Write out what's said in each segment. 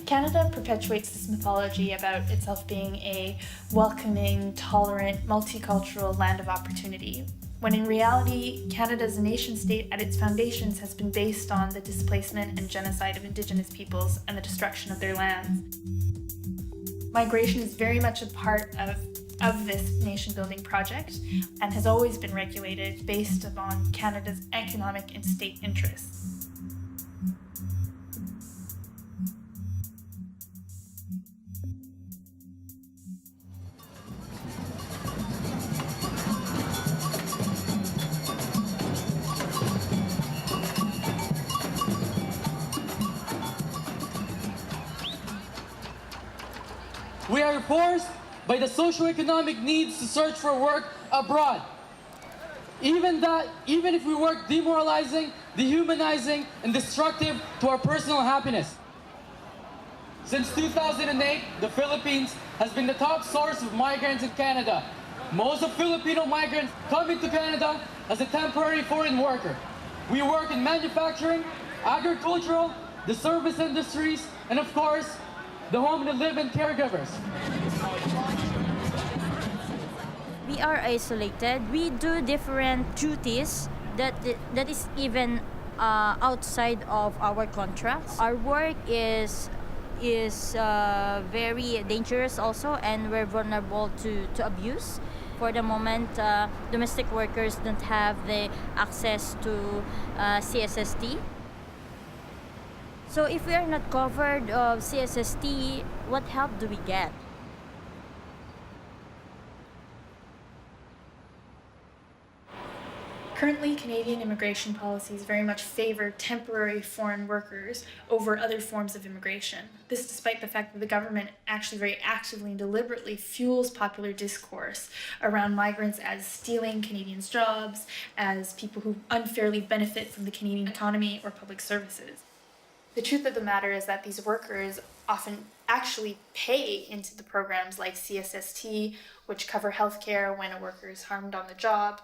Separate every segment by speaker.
Speaker 1: Canada perpetuates this mythology about itself being a welcoming, tolerant, multicultural land of opportunity, when in reality, Canada as a nation-state at its foundations has been based on the displacement and genocide of Indigenous peoples and the destruction of their lands. Migration is very much a part of this nation-building project and has always been regulated based upon Canada's economic and state interests.
Speaker 2: We are forced by the socio-economic needs to search for work abroad. Even if we work demoralizing, dehumanizing, and destructive to our personal happiness. Since 2008, the Philippines has been the top source of migrants in Canada. Most of Filipino migrants come into Canada as a temporary foreign worker. We work in manufacturing, agricultural, the service industries, and of course, the home and live-in caregivers.
Speaker 3: We are isolated. We do different duties that is even outside of our contracts. Our work is very dangerous also, and we're vulnerable to abuse. For the moment, domestic workers don't have the access to CSST. So if we are not covered of CSST, what help do we get?
Speaker 1: Currently, Canadian immigration policies very much favor temporary foreign workers over other forms of immigration. This despite the fact that the government actually very actively and deliberately fuels popular discourse around migrants as stealing Canadians' jobs, as people who unfairly benefit from the Canadian economy or public services. The truth of the matter is that these workers often actually pay into the programs like CSST, which cover healthcare when a worker is harmed on the job,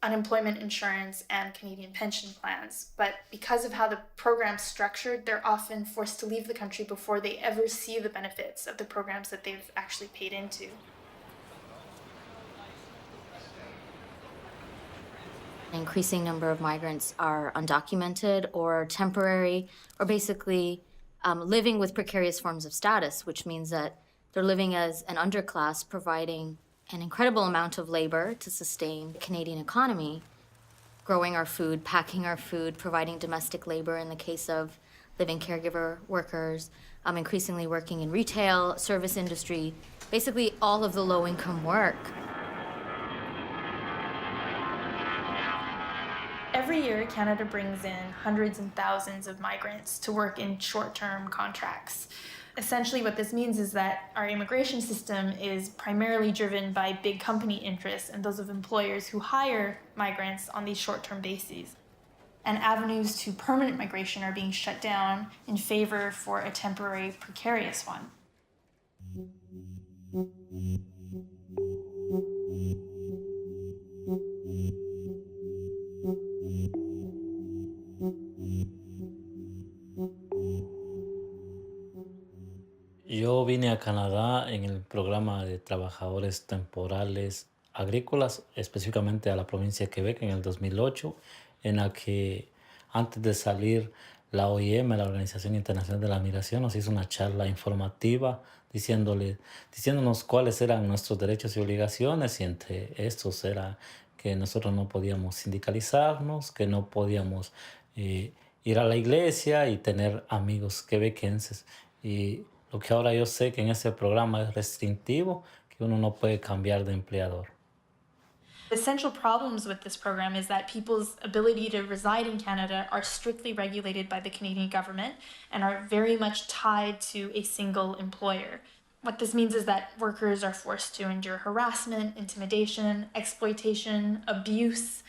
Speaker 1: unemployment insurance, and Canadian pension plans. But because of how the program's structured, they're often forced to leave the country before they ever see the benefits of the programs that they've actually paid into.
Speaker 4: An increasing number of migrants are undocumented or temporary, or basically living with precarious forms of status, which means that they're living as an underclass, providing an incredible amount of labor to sustain the Canadian economy, growing our food, packing our food, providing domestic labor in the case of living caregiver workers, increasingly working in retail, service industry, basically all of the low-income work.
Speaker 1: Every year, Canada brings in hundreds and thousands of migrants to work in short-term contracts. Essentially, what this means is that our immigration system is primarily driven by big company interests and those of employers who hire migrants on these short-term bases. And avenues to permanent migration are being shut down in favor for a temporary, precarious one.
Speaker 5: Yo vine a Canadá en el programa de trabajadores temporales agrícolas, específicamente a la provincia de Quebec en el 2008, en la que antes de salir la OIM, la Organización Internacional de la Migración, nos hizo una charla informativa diciéndonos cuáles eran nuestros derechos y obligaciones, y entre estos era que nosotros no podíamos sindicalizarnos, que no podíamos ir a la iglesia y tener amigos quebequenses. Y lo que ahora yo sé que en ese programa es restrictivo, que uno no puede cambiar de empleador.
Speaker 1: The central problems with this program is that people's ability to reside in Canada are strictly regulated by the Canadian government and are very much tied to a single employer. What this means is that workers are forced to endure harassment, intimidation, exploitation, abuse,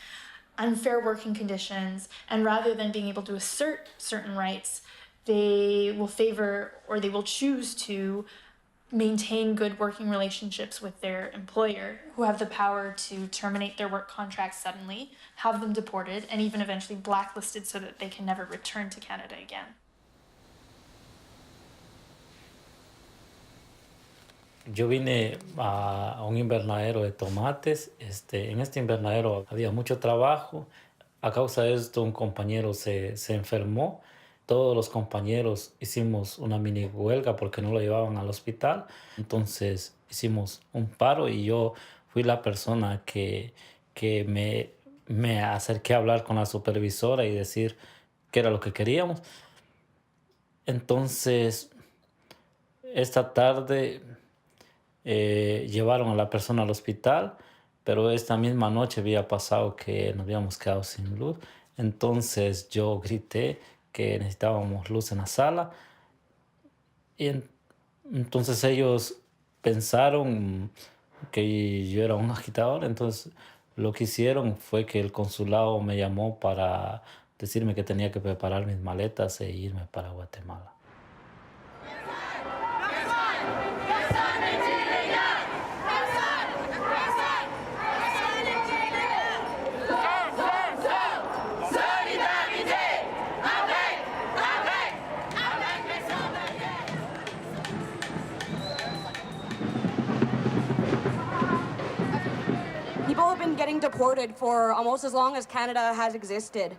Speaker 1: unfair working conditions, and rather than being able to assert certain rights, they will favor or they will choose to maintain good working relationships with their employer, who have the power to terminate their work contracts suddenly, have them deported, and even eventually blacklisted so that they can never return to Canada again.
Speaker 5: Yo vine a un invernadero de tomates. En este invernadero había mucho trabajo. A causa de esto, un compañero se enfermó. Todos los compañeros hicimos una mini huelga porque no lo llevaban al hospital. Entonces hicimos un paro y yo fui la persona que me acerqué a hablar con la supervisora y decir qué era lo que queríamos. Entonces, esta tarde llevaron a la persona al hospital, pero esta misma noche había pasado que nos habíamos quedado sin luz. Entonces yo grité que necesitábamos luz en la sala y entonces ellos pensaron que yo era un agitador. Entonces lo que hicieron fue que el consulado me llamó para decirme que tenía que preparar mis maletas e irme para Guatemala.
Speaker 6: People have been getting deported for almost as long as Canada has existed.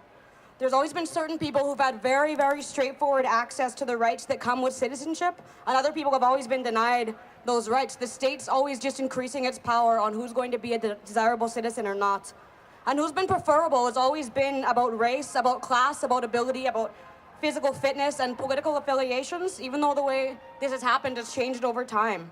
Speaker 6: There's always been certain people who've had very, very straightforward access to the rights that come with citizenship, and other people have always been denied those rights. The state's always just increasing its power on who's going to be a desirable citizen or not. And who's been preferable has always been about race, about class, about ability, about physical fitness and political affiliations, even though the way this has happened has changed over time.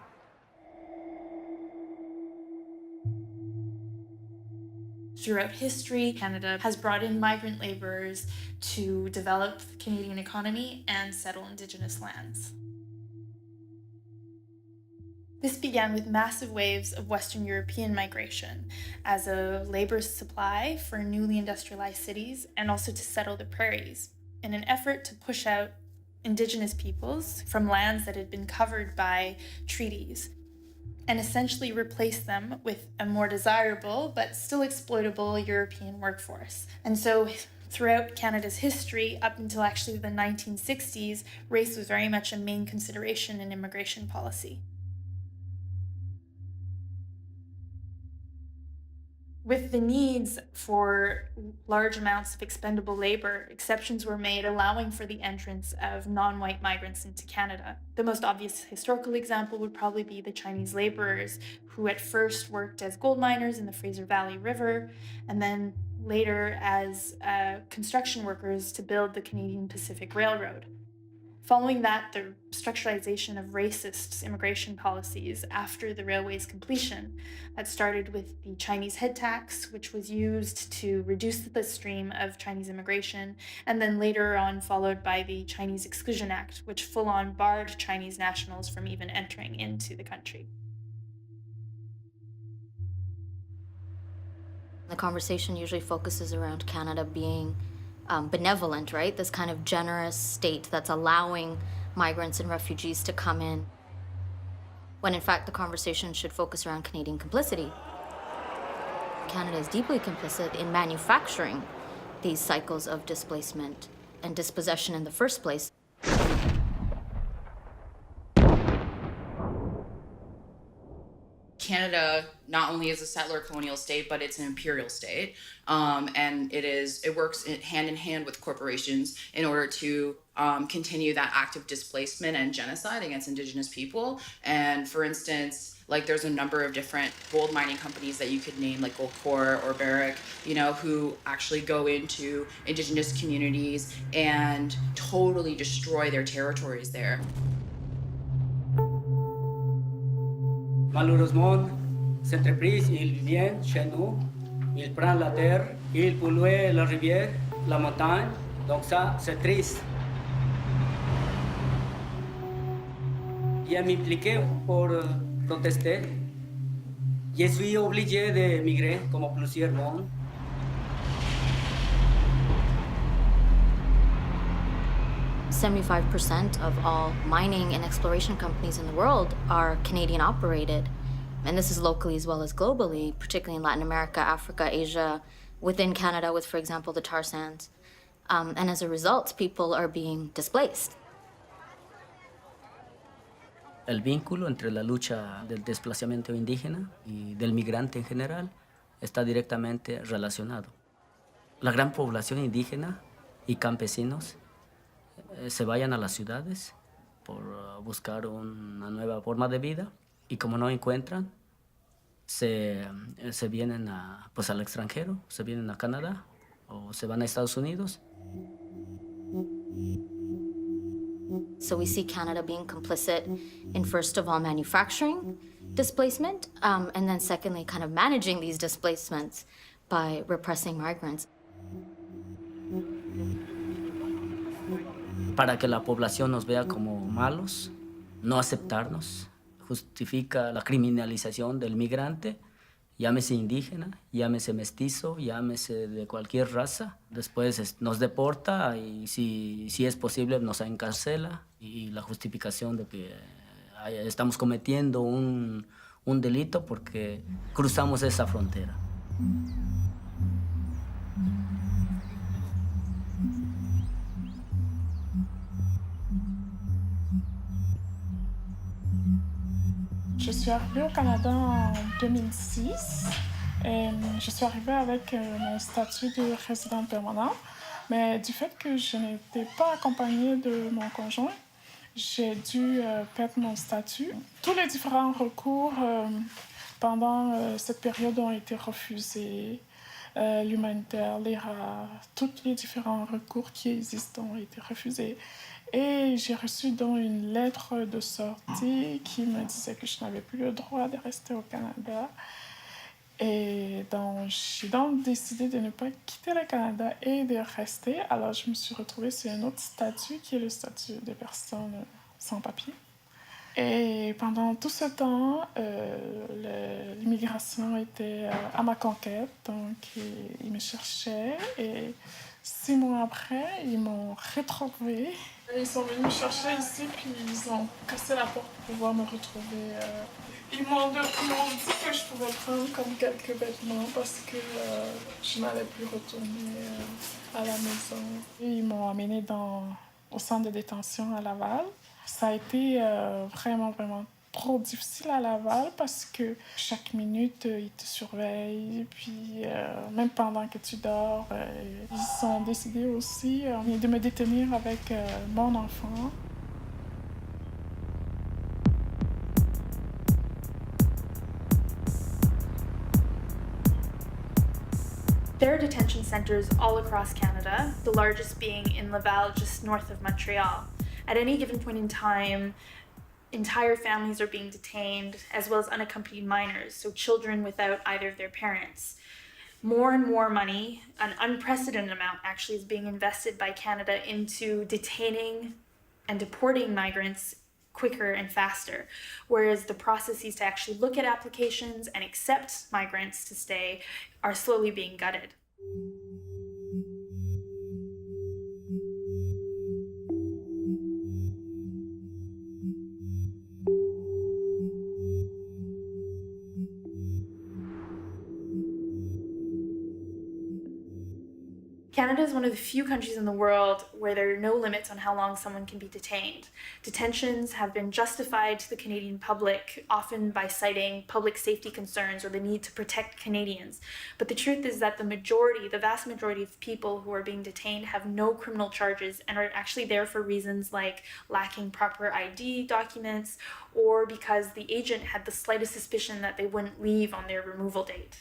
Speaker 1: Throughout history, Canada has brought in migrant laborers to develop the Canadian economy and settle Indigenous lands. This began with massive waves of Western European migration as a labor supply for newly industrialized cities and also to settle the prairies in an effort to push out Indigenous peoples from lands that had been covered by treaties and essentially replace them with a more desirable but still exploitable European workforce. And so throughout Canada's history, up until actually the 1960s, race was very much a main consideration in immigration policy. With the needs for large amounts of expendable labor, exceptions were made allowing for the entrance of non-white migrants into Canada. The most obvious historical example would probably be the Chinese laborers who at first worked as gold miners in the Fraser Valley River and then later as construction workers to build the Canadian Pacific Railroad. Following that, the structuralization of racist immigration policies after the railway's completion, that started with the Chinese head tax, which was used to reduce the stream of Chinese immigration, and then later on followed by the Chinese Exclusion Act, which full-on barred Chinese nationals from even entering into the country.
Speaker 4: The conversation usually focuses around Canada being benevolent, right? This kind of generous state that's allowing migrants and refugees to come in, when in fact the conversation should focus around Canadian complicity. Canada is deeply complicit in manufacturing these cycles of displacement and dispossession in the first place.
Speaker 7: Canada not only is a settler colonial state, but it's an imperial state, and it works hand in hand with corporations in order to continue that active displacement and genocide against Indigenous people. And for instance, like there's a number of different gold mining companies that you could name, like Goldcorp or Barrick, who actually go into Indigenous communities and totally destroy their territories there.
Speaker 8: Malheureusement, cette entreprise, il vient chez nous, il prend la terre, il pollue la rivière, la montagne, donc ça, c'est triste. J'ai m'impliqué pour protester. Je suis obligé de migrer, comme plusieurs monde.
Speaker 4: 75% of all mining and exploration companies in the world are Canadian operated. And this is locally as well as globally, particularly in Latin America, Africa, Asia, within Canada with, for example, the tar sands. And as a result, people are being displaced.
Speaker 8: El vínculo entre la lucha del desplazamiento indígena y del migrante en general está directamente relacionado. La gran población indígena y campesinos se vayan a las ciudades por buscar una nueva forma de vida y como no encuentran, se vienen pues al extranjero, se vienen a Canadá o se van a Estados Unidos.
Speaker 4: So we see Canada being complicit in, first of all, manufacturing displacement, and then secondly, kind of managing these displacements by repressing migrants.
Speaker 8: Para que la población nos vea como malos, no aceptarnos, justifica la criminalización del migrante, llámese indígena, llámese mestizo, llámese de cualquier raza. Después nos deporta y si es posible nos encarcela. Y la justificación de que estamos cometiendo un delito porque cruzamos esa frontera.
Speaker 9: Je suis arrivée au Canada en 2006. Je suis arrivée avec mon statut de résident permanent, mais du fait que je n'étais pas accompagnée de mon conjoint, j'ai dû perdre mon statut. Tous les différents recours pendant cette période ont été refusés. L'humanitaire, l'IRA, tous les différents recours qui existent ont été refusés. Et j'ai reçu donc une lettre de sortie qui me disait que je n'avais plus le droit de rester au Canada. Et donc, j'ai donc décidé de ne pas quitter le Canada et de rester. Alors, je me suis retrouvée sur un autre statut qui est le statut des personnes sans papier. Et pendant tout ce temps, l'immigration était à ma conquête. Donc, ils me cherchaient et 6 mois après, ils m'ont retrouvée. Ils sont venus me chercher ici, puis ils ont cassé la porte pour pouvoir me retrouver. Ils m'ont dit que je pouvais prendre comme quelques vêtements parce que je n'allais plus retourner à la maison. Et ils m'ont amenée au centre de détention à Laval. Ça a été vraiment trop difficile à Laval parce que chaque minute, ils te surveillent. Puis même pendant que tu dors, ils ont décidé aussi de me détenir avec mon enfant.
Speaker 1: There are detention centres all across Canada, the largest being in Laval, just north of Montreal. At any given point in time, entire families are being detained, as well as unaccompanied minors, so children without either of their parents. More and more money, an unprecedented amount actually, is being invested by Canada into detaining and deporting migrants quicker and faster, whereas the processes to actually look at applications and accept migrants to stay are slowly being gutted. Canada is one of the few countries in the world where there are no limits on how long someone can be detained. Detentions have been justified to the Canadian public, often by citing public safety concerns or the need to protect Canadians. But the truth is that the vast majority of people who are being detained have no criminal charges and are actually there for reasons like lacking proper ID documents or because the agent had the slightest suspicion that they wouldn't leave on their removal date.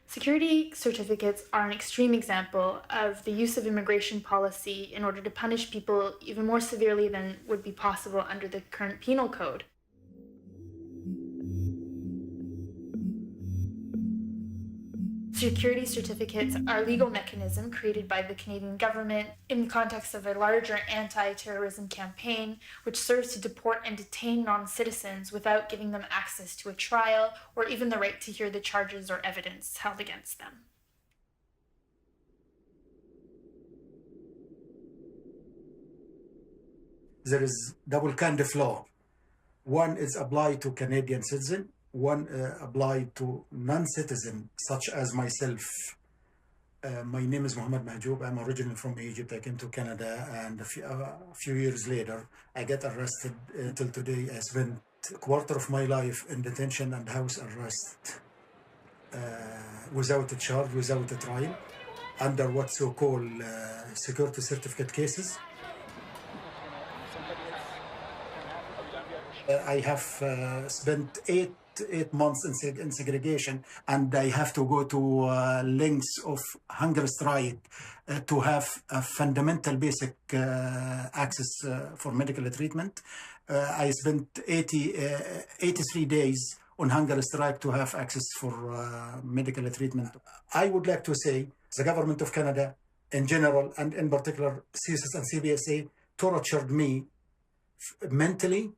Speaker 1: Security certificates are an extreme example of the use of immigration policy in order to punish people even more severely than would be possible under the current penal code. Security certificates are a legal mechanism created by the Canadian government in the context of a larger anti-terrorism campaign, which serves to deport and detain non-citizens without giving them access to a trial or even the right to hear the charges or evidence held against them.
Speaker 10: There is double kind of law. One is applied to Canadian citizen, one applied to non-citizen, such as myself. My name is Mohammed Mahjoub. I'm originally from Egypt. I came to Canada, and a few years later, I got arrested. Until today, I spent a quarter of my life in detention and house arrest, without a charge, without a trial, under what so-called security certificate cases. I have spent eight months in segregation, and I have to go to lengths of hunger strike to have a fundamental basic access for medical treatment. I spent 83 days on hunger strike to have access for medical treatment. I would like to say the government of Canada in general, and in particular CSIS and CBSA, tortured me mentally,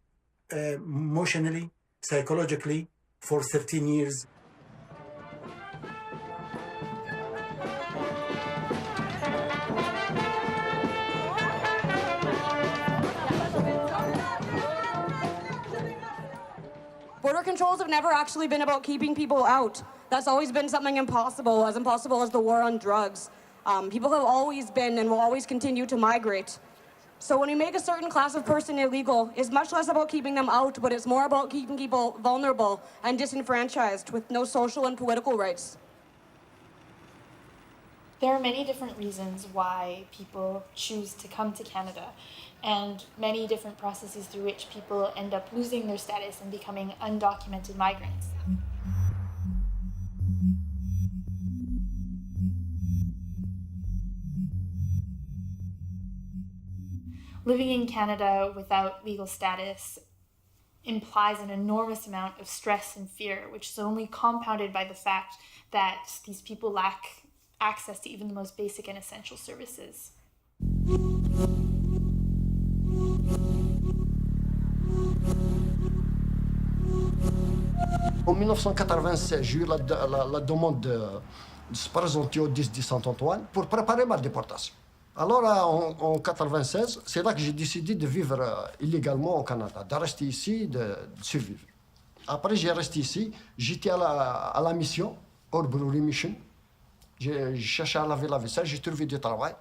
Speaker 10: emotionally, psychologically for 13 years.
Speaker 6: Border controls have never actually been about keeping people out. That's always been something impossible as the war on drugs. People have always been and will always continue to migrate. So when you make a certain class of person illegal, it's much less about keeping them out, but it's more about keeping people vulnerable and disenfranchised with no social and political rights.
Speaker 1: There are many different reasons why people choose to come to Canada, and many different processes through which people end up losing their status and becoming undocumented migrants. Living in Canada without legal status implies an enormous amount of stress and fear, which is only compounded by the fact that these people lack access to even the most basic and essential services.
Speaker 11: En 1996, j'ai eu la demande de se présenter au 10 Saint-Antoine pour préparer ma déportation. Alors, en 1996, c'est là que j'ai décidé de vivre illégalement au Canada, de rester ici, de survivre. Après, j'ai resté ici. J'étais à la mission, Hors Brewery Mission. J'ai cherché à laver la vaisselle. J'ai trouvé du travail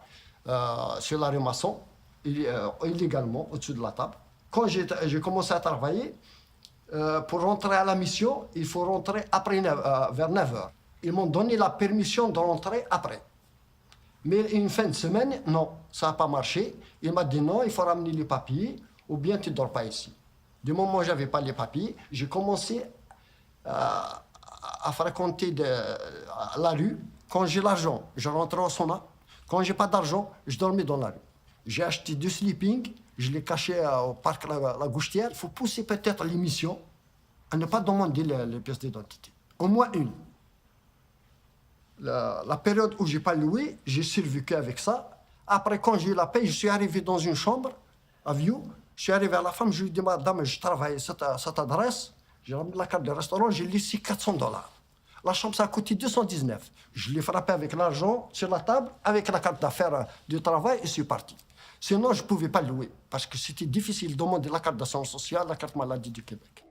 Speaker 11: sur la rue Masson, illégalement, au-dessus de la table. Quand j'ai commencé à travailler, pour rentrer à la mission, il faut rentrer après vers 9h. Ils m'ont donné la permission de rentrer après. Mais une fin de semaine, non, ça n'a pas marché. Il m'a dit non, il faut ramener les papiers ou bien tu ne dors pas ici. Du moment où je n'avais pas les papiers, j'ai commencé à fréquenter la rue. Quand j'ai l'argent, je rentrais au sauna. Quand je n'ai pas d'argent, je dormais dans la rue. J'ai acheté 2 sleeping, je l'ai caché au parc La Goustière. Il faut pousser peut-être l'émission à ne pas demander les pièces d'identité. Au moins une. La période où je n'ai pas loué, j'ai survécu avec ça. Après, quand j'ai eu la paix, je suis arrivé dans une chambre à View. Je suis arrivé à la femme, je lui ai dit, madame, je travaille à cette adresse. J'ai ramené la carte de restaurant, j'ai laissé $400. La chambre, ça a coûté 219. Je l'ai frappé avec l'argent sur la table, avec la carte d'affaires du travail, et je suis parti. Sinon, je ne pouvais pas louer, parce que c'était difficile de demander la carte d'assurance sociale, la carte maladie du Québec.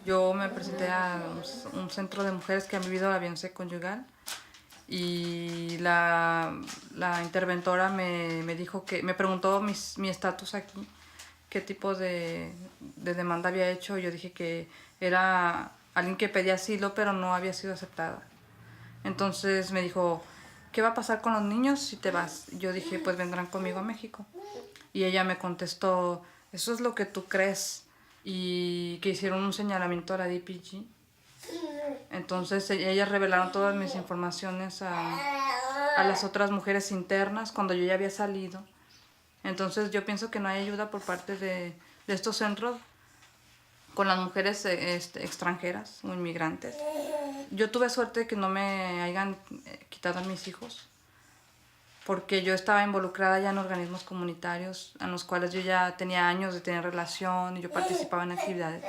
Speaker 12: Yo me presenté a un centro de mujeres que han vivido la violencia conyugal y la interventora me dijo que me preguntó mi estatus aquí, qué tipo de demanda había hecho. Yo dije que era alguien que pedía asilo pero no había sido aceptada. Entonces me dijo, ¿qué va a pasar con los niños si te vas? Yo dije, pues vendrán conmigo a México. y ella me contestó, eso es lo que tú crees, y que hicieron un señalamiento a la DPG. Entonces ellas revelaron todas mis informaciones a las otras mujeres internas cuando yo ya había salido. Entonces yo pienso que no hay ayuda por parte de estos centros con las mujeres extranjeras o inmigrantes. Yo tuve suerte de que no me hayan quitado a mis hijos, porque yo estaba involucrada ya en organismos comunitarios en los cuales yo ya tenía años de tener relación y yo participaba en actividades.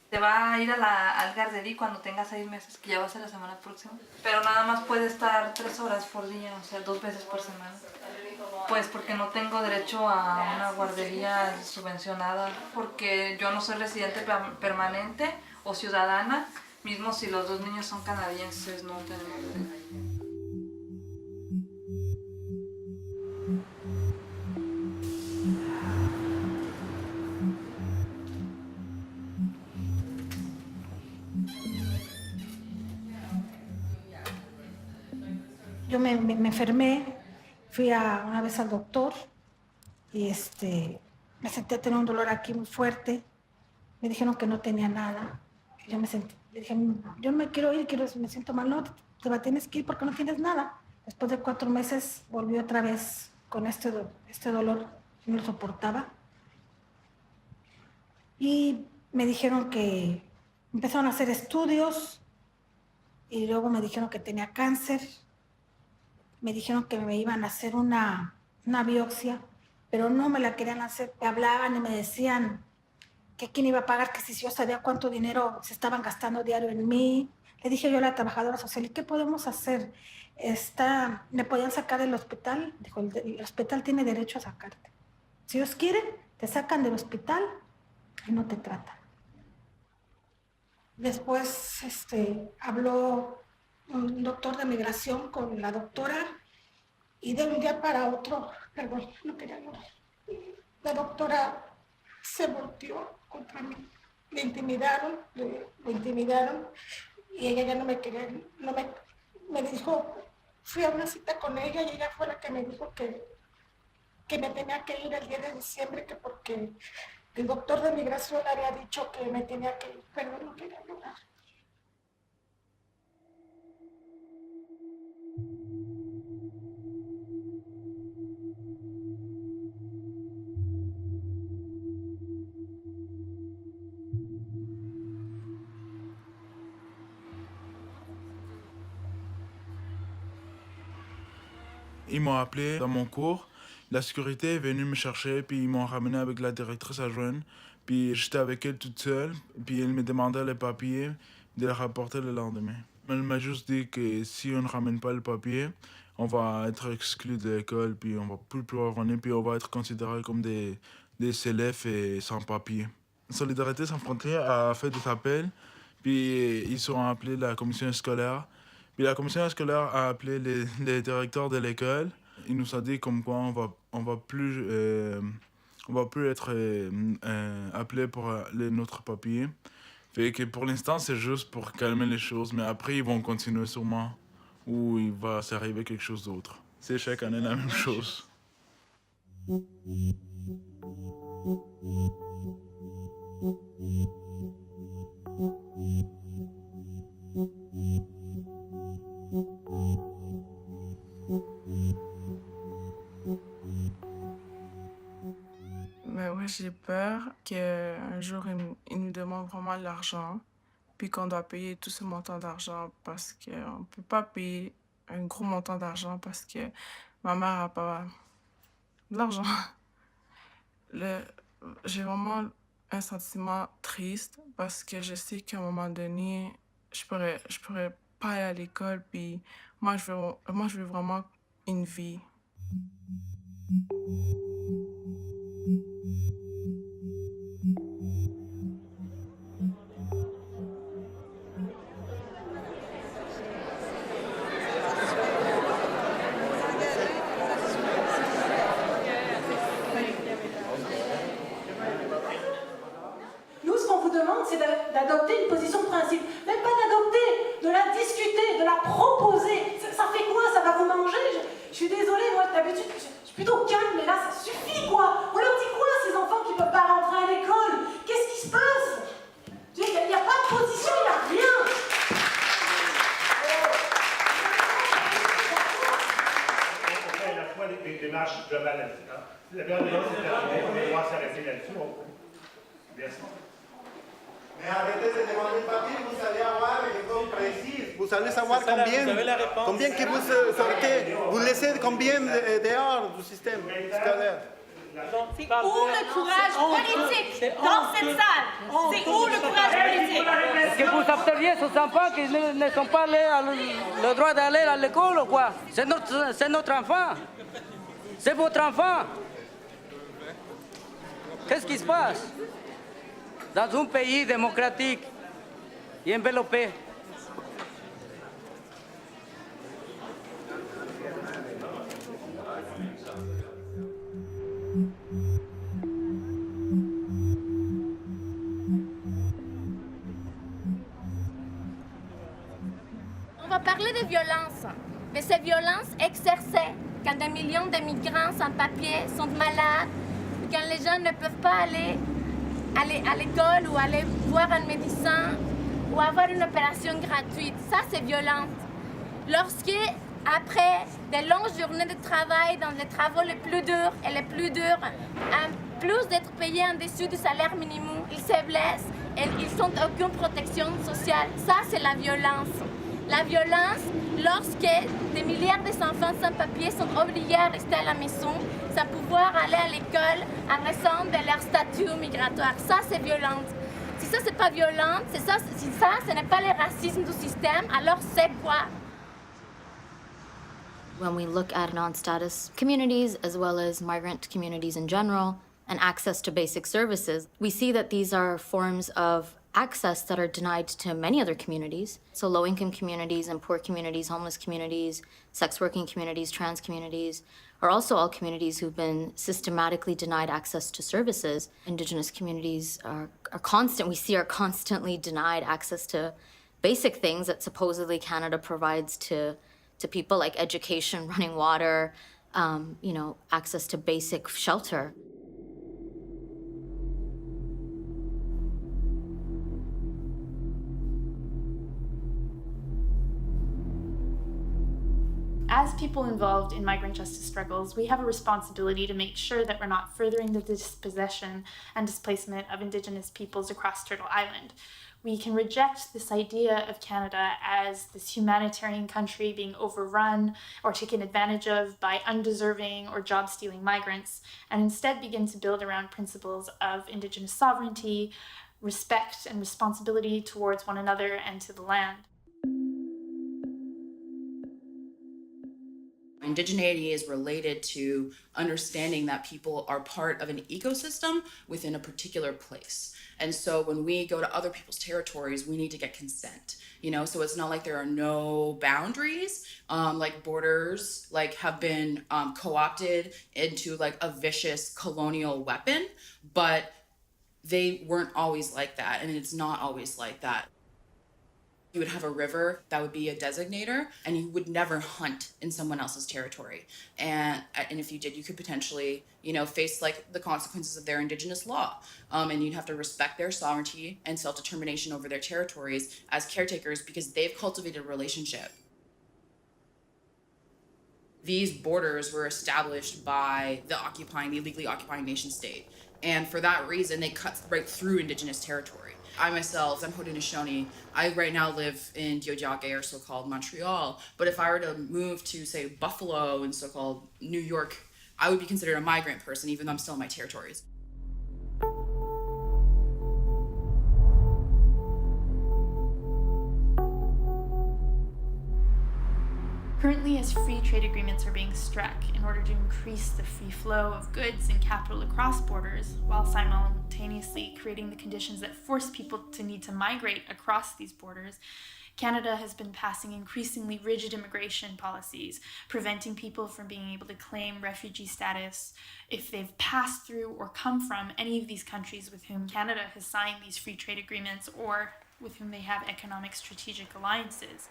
Speaker 12: Te va a ir al Garderí cuando tenga 6 meses, que ya va a ser la semana próxima. Pero nada más puede estar 3 horas por día, o sea, 2 veces por semana. Pues porque no tengo derecho a una guardería subvencionada, porque yo no soy residente permanente o ciudadana, mismo si los 2 niños son canadienses, no tenemos derecho.
Speaker 13: Yo me enfermé, fui una vez al doctor y me sentí a tener un dolor aquí muy fuerte. Me dijeron que no tenía nada. Yo me sentí, le dije, yo no me quiero ir, me siento mal. No, te tienes que ir porque no tienes nada. Después de 4 meses volví otra vez con este dolor, no lo soportaba. Y me dijeron que empezaron a hacer estudios y luego me dijeron que tenía cáncer. Me dijeron que me iban a hacer una biopsia, pero no me la querían hacer. Me hablaban y me decían que quién iba a pagar, que si yo sabía cuánto dinero se estaban gastando diario en mí. Le dije yo a la trabajadora social, ¿y qué podemos hacer? ¿Me podían sacar del hospital? Dijo, el hospital tiene derecho a sacarte. Si ellos quieren, te sacan del hospital y no te tratan. Después habló un doctor de migración con la doctora y de un día para otro, perdón, no quería llorar, la doctora se volteó contra mí, le intimidaron y ella ya no me quería, me dijo, fui a una cita con ella y ella fue la que me dijo que me tenía que ir el 10 de diciembre, que porque el doctor de migración le había dicho que me tenía que ir, pero no quería llorar.
Speaker 14: Ils m'ont appelé dans mon cours. La sécurité est venue me chercher, puis ils m'ont ramené avec la directrice adjointe. Puis j'étais avec elle toute seule, puis elle me demandait les papiers de les rapporter le lendemain. Elle m'a juste dit que si on ne ramène pas le papier, on va être exclu de l'école, puis on va plus pouvoir revenir, puis on va être considéré comme des élèves et sans papier. Solidarité sans frontières a fait des appels, puis ils ont appelé la commission scolaire. Puis la commission scolaire a appelé les directeurs de l'école. Il nous a dit comme quoi on va plus être appelé pour notre papier. Fait que pour l'instant c'est juste pour calmer les choses, mais après ils vont continuer sûrement ou il va s'arriver quelque chose d'autre. C'est chaque année la même chose.
Speaker 15: Mais ouais, j'ai peur qu'un jour, ils nous demandent vraiment de l'argent, puis qu'on doit payer tout ce montant d'argent parce qu'on ne peut pas payer un gros montant d'argent parce que ma mère n'a pas de l'argent. J'ai vraiment un sentiment triste parce que je sais qu'à un moment donné, je pourrais pas aller à l'école, puis moi, je veux vraiment une vie.
Speaker 16: C'est d'adopter une position de principe. Même pas d'adopter, de la discuter, de la proposer. Ça fait quoi? Ça va vous manger? Je suis désolée, moi d'habitude, je Plutôt calme, mais là, ça suffit, quoi. On leur dit quoi, ces enfants qui peuvent pas rentrer à l'école? Qu'est-ce qui se passe? Il n'y a pas de position, il n'y a rien.
Speaker 17: On fait à la fois des démarches globales. La bienveillance est terminée, on va devoir s'arrêter là-dessus. Merci.
Speaker 18: Mais arrêtez de demander le papier, vous allez avoir une réponse précise. Vous allez savoir combien que vous sortez. Vous laissez combien dehors du système scolaire.
Speaker 16: C'est où le courage politique dans cette salle? C'est où le courage politique?
Speaker 19: Est-ce que vous observiez ces enfants qui ne sont pas le droit d'aller à l'école ou quoi? C'est notre enfant. C'est votre enfant. Qu'est-ce qui se passe? Dans un pays démocratique et enveloppé.
Speaker 3: On va parler de violence, mais ces violences exercées quand des millions de migrants sans papier sont malades, quand les gens ne peuvent pas aller à l'école ou aller voir un médecin ou avoir une opération gratuite. Ça, c'est violent. Lorsque, après de longues journées de travail dans les travaux les plus durs et les plus durs, en plus d'être payés en dessous du salaire minimum, ils se blessent et ils n'ont aucune protection sociale. Ça, c'est la violence. La violence, lorsque des milliards d'enfants sans papier sont obligés à rester à la maison sans pouvoir aller à l'école en raison de leur statut migratoire. Ça, c'est violent. Si ça, c'est pas violent, si ça, ce n'est pas le racisme du système, alors c'est quoi?
Speaker 4: When we look at non-status communities as well as migrant communities in general and access to basic services, we see that these are forms of access that are denied to many other communities. So low-income communities and poor communities, homeless communities, sex working communities, trans communities, are also all communities who've been systematically denied access to services. Indigenous communities are constantly denied access to basic things that supposedly Canada provides to people, like education, running water, access to basic shelter.
Speaker 1: As people involved in migrant justice struggles, we have a responsibility to make sure that we're not furthering the dispossession and displacement of Indigenous peoples across Turtle Island. We can reject this idea of Canada as this humanitarian country being overrun or taken advantage of by undeserving or job-stealing migrants, and instead begin to build around principles of Indigenous sovereignty, respect and responsibility towards one another and to the land.
Speaker 7: Indigeneity is related to understanding that people are part of an ecosystem within a particular place. And so when we go to other people's territories, we need to get consent, so it's not like there are no boundaries, like borders, like have been co-opted into like a vicious colonial weapon, but they weren't always like that. And it's not always like that. You would have a river that would be a designator, and you would never hunt in someone else's territory. And if you did, you could potentially, face like the consequences of their Indigenous law. And you'd have to respect their sovereignty and self-determination over their territories as caretakers because they've cultivated a relationship. These borders were established by the illegally occupying nation state. And for that reason, they cut right through Indigenous territory. I myself, I'm Haudenosaunee. I right now live in Tiohtià:ke, or so-called Montreal. But if I were to move to, say, Buffalo and so-called New York, I would be considered a migrant person, even though I'm still in my territories.
Speaker 1: Currently, as free trade agreements are being struck in order to increase the free flow of goods and capital across borders, while simultaneously creating the conditions that force people to need to migrate across these borders, Canada has been passing increasingly rigid immigration policies, preventing people from being able to claim refugee status if they've passed through or come from any of these countries with whom Canada has signed these free trade agreements or with whom they have economic strategic alliances.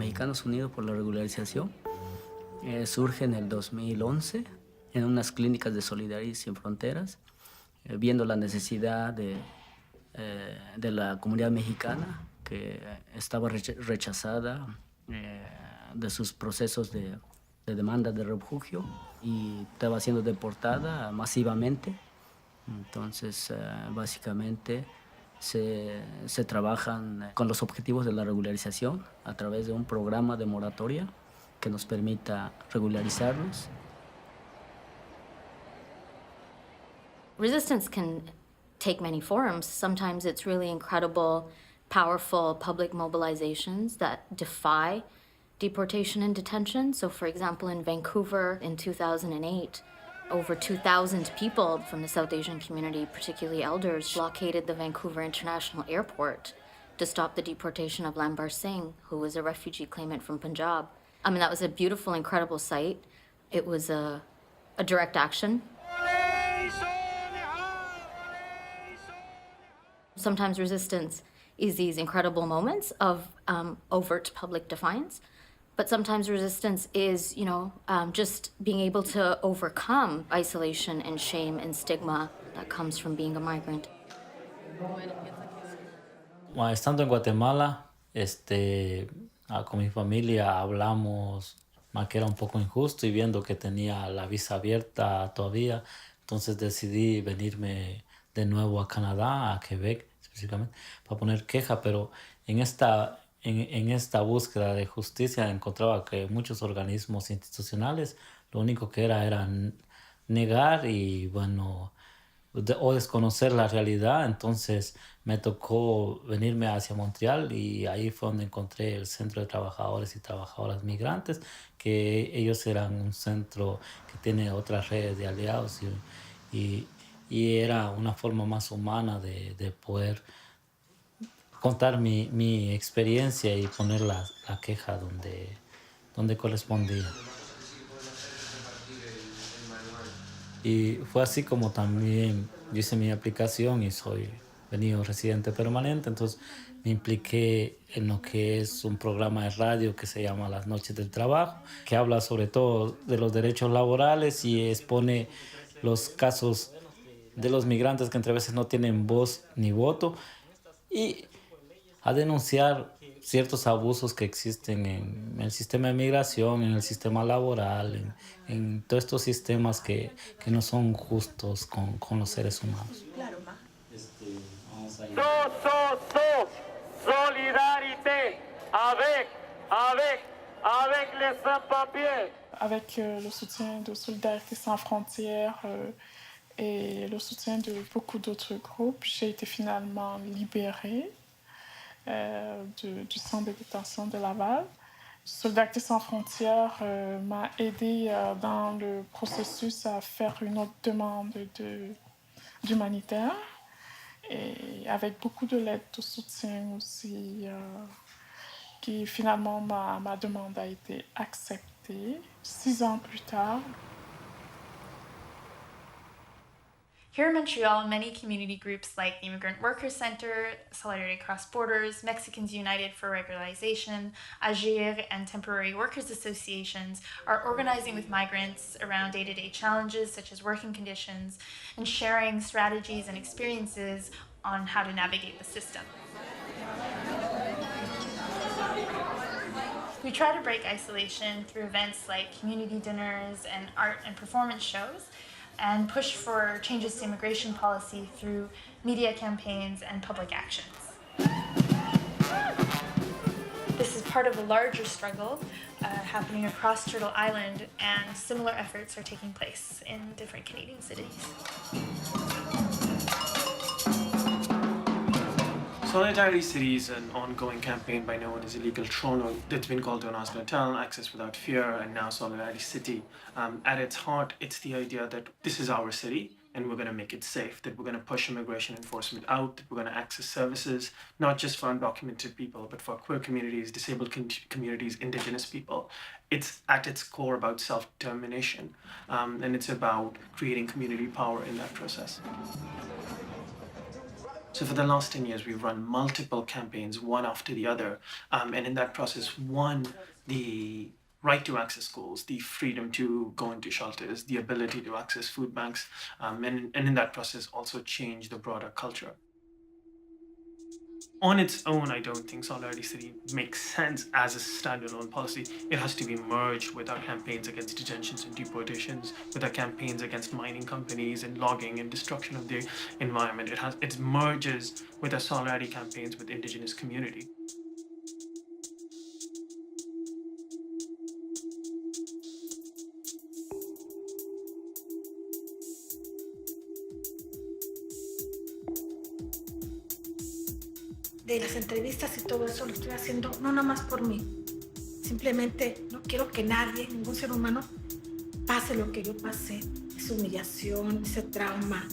Speaker 8: Mexicanos Unidos por la Regularización surge en el 2011 en unas clínicas de Solidaridad Sin Fronteras, viendo la necesidad de la comunidad mexicana que estaba rechazada de sus procesos de demanda de refugio y estaba siendo deportada masivamente. Entonces, básicamente, se trabajan con los objetivos de la regularización a través de un programa de moratoria que nos permita regularizarlos.
Speaker 4: Resistance can take many forms. Sometimes it's really incredible, powerful public mobilizations that defy deportation and detention. So, for example, in Vancouver in 2008, over 2,000 people from the South Asian community, particularly elders, blockaded the Vancouver International Airport to stop the deportation of Lambar Singh, who was a refugee claimant from Punjab. I mean, that was a beautiful, incredible sight. It was a direct action. Sometimes resistance is these incredible moments of overt public defiance, but sometimes resistance is, just being able to overcome isolation and shame and stigma that comes from being a migrant.
Speaker 5: Estando en Guatemala, con mi familia hablamos que era un poco injusto y viendo que tenía la visa abierta todavía, entonces decidí venirme de nuevo a Canadá, a Quebec específicamente, para poner queja, pero en esta búsqueda de justicia encontraba que muchos organismos institucionales lo único que era negar y o desconocer la realidad. Entonces me tocó venirme hacia Montreal y ahí fue donde encontré el Centro de Trabajadores y Trabajadoras Migrantes, que ellos eran un centro que tiene otras redes de aliados y era una forma más humana de poder contar mi experiencia y poner la queja donde correspondía. Y fue así como también yo hice mi aplicación y soy venido residente permanente, entonces me impliqué en lo que es un programa de radio que se llama Las Noches del Trabajo, que habla sobre todo de los derechos laborales y expone los casos de los migrantes que entre veces no tienen voz ni voto y a denunciar ciertos abusos que existen en el sistema de migración, en el sistema laboral, en todos estos sistemas que no son justos con los seres humanos.
Speaker 20: Solidarité avec les sans-papiers.
Speaker 9: Avec le soutien de Solidarité Sans Frontières et le soutien de beaucoup d'autres groupes, j'ai été finalement libérée du centre de détention de Laval. Solidarité Sans Frontières m'a aidée dans le processus à faire une autre demande d'humanitaire et avec beaucoup de l'aide de soutien aussi, qui finalement ma demande a été acceptée 6 ans plus tard.
Speaker 1: Here in Montreal, many community groups like the Immigrant Workers Center, Solidarity Cross Borders, Mexicans United for Regularization, AGIR, and temporary workers associations are organizing with migrants around day-to-day challenges such as working conditions and sharing strategies and experiences on how to navigate the system. We try to break isolation through events like community dinners and art and performance shows, and push for changes to immigration policy through media campaigns and public actions. This is part of a larger struggle happening across Turtle Island, and similar efforts are taking place in different Canadian cities.
Speaker 21: Solidarity City is an ongoing campaign by No One is Illegal Toronto that's been called Don't Ask, Don't Tell, Access Without Fear, and now Solidarity City. At its heart, it's the idea that this is our city and we're going to make it safe, that we're going to push immigration enforcement out, that we're going to access services, not just for undocumented people, but for queer communities, disabled communities, Indigenous people. It's at its core about self-determination, and it's about creating community power in that process. So for the last 10 years, we've run multiple campaigns, one after the other. And in that process, one, the right to access schools, the freedom to go into shelters, the ability to access food banks, and in that process also change the broader culture. On its own, I don't think Solidarity City makes sense as a standalone policy. It has to be merged with our campaigns against detentions and deportations, with our campaigns against mining companies and logging and destruction of the environment. It merges with our solidarity campaigns with indigenous community.
Speaker 13: De las entrevistas y todo eso lo estoy haciendo no nada más por mí. Simplemente no quiero que nadie, ningún ser humano, pase lo que yo pasé. Esa humillación, ese trauma.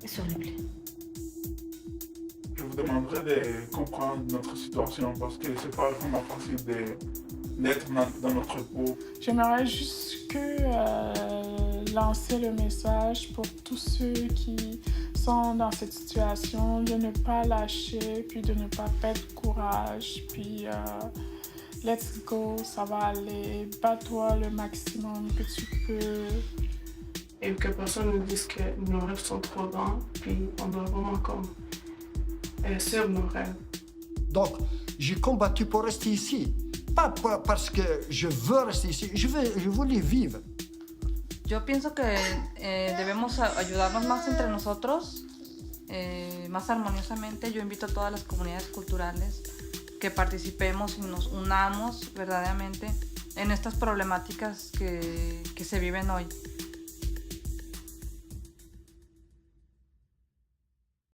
Speaker 13: Es horrible.
Speaker 14: Je vous demanderais de comprendre notre situation parce que c'est pas vraiment facile d'être dans notre peau.
Speaker 9: J'aimerais juste lancer le message pour tous ceux qui sont dans cette situation, de ne pas lâcher, puis de ne pas perdre courage, puis let's go, ça va aller, bats-toi le maximum que tu peux.
Speaker 15: Et que personne ne dise que nos rêves sont trop grands, puis on doit vraiment comme suivre nos rêves.
Speaker 11: Donc, j'ai combattu pour rester ici. Pas parce que je veux rester ici, je voulais vivre.
Speaker 12: Yo pienso que debemos ayudarnos más entre nosotros, más armoniosamente. Yo invito a todas las comunidades culturales que participemos y nos unamos verdaderamente en estas problemáticas que se viven hoy.